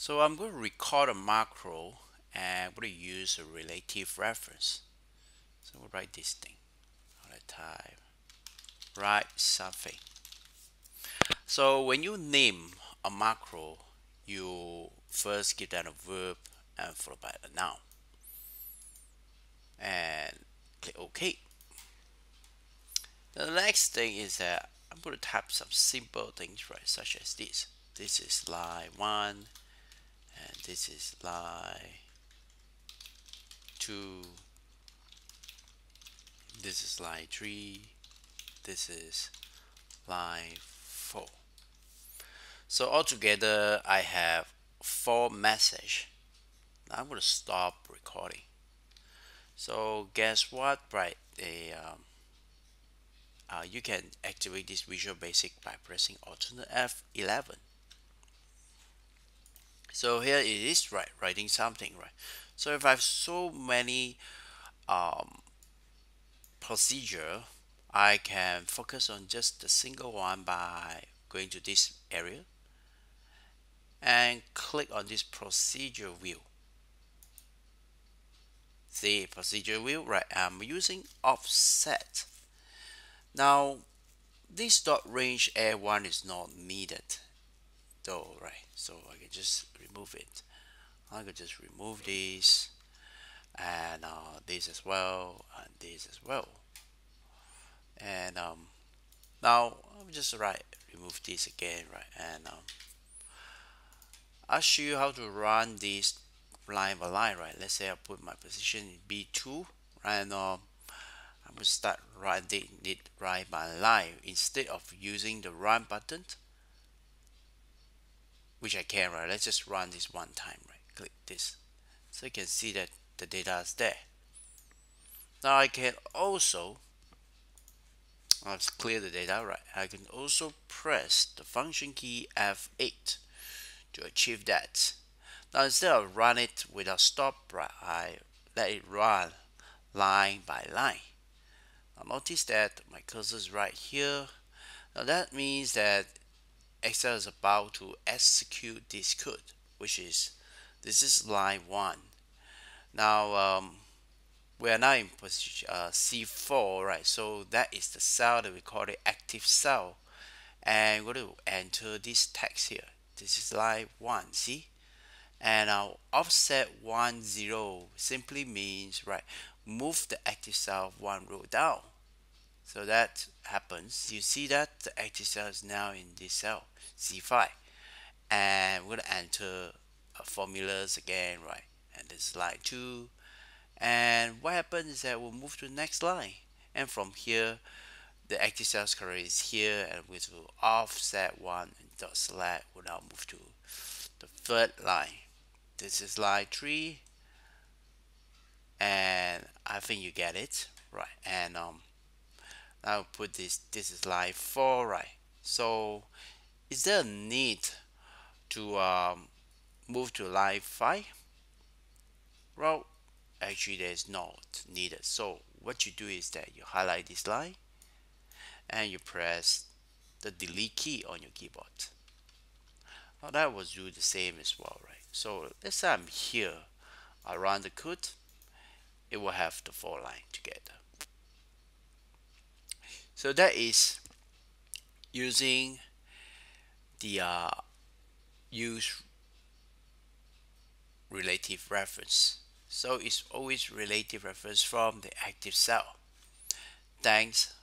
So I'm going to record a macro and I'm going to use a relative reference. So we'll write this thing. I'm going to type write something. So when you name a macro, you first give that a verb and followed by a noun. And click OK. The next thing is that I'm going to type some simple things, right, such as this. This is line 1 and this is line 2. This is line 3. This is line 4. So altogether I have 4 messages. Now I'm going to stop recording. So guess what, right? You can activate this Visual Basic by pressing Alternate F11. So here it is, right, writing something, right? So if I have so many procedure, I can focus on just a single one by going to this area and click on this procedure view. See, procedure view, right? I'm using offset. Now this dot range A1 is not needed though, right? So I can just remove it. I can just remove this and this as well and this as well. And now I'm just remove this again, right? And I'll show you how to run this line by line, right? Let's say I put my position in B2, right? And I'm going to start running it line by line instead of using the run button, which I can, right? Let's just run this one time, right? Click this. So you can see that the data is there. Now I can also, let's clear the data, right? I can also press the function key F8 to achieve that. Now instead of run it without stop, right, I let it run line by line. Now notice that my cursor is right here. Now that means that Excel is about to execute this code, which is this is line 1. Now we are now in position C4, right? So that is the cell that we call the active cell, and we're going to enter this text here. This is line 1, see? And our offset 10 simply means, right, move the active cell 1 row down. So that happens. You see that the active cell is now in this cell C5, and we're going to enter formulas again, right? And this is line 2. And what happens is that we'll move to the next line, and from here the active cells current is here, and we will offset 1 and dot select will now move to the third line. This is line 3, and I think you get it, right? And I'll put this is line 4, right? So is there a need to move to line 5? Well, actually there's not needed. So what you do is that you highlight this line and you press the delete key on your keyboard. Now that will do the same as well, right? So let's say I'm here, I run the code, it will have the 4 lines together. So that is using the use relative reference. So it's always relative reference from the active cell. Thanks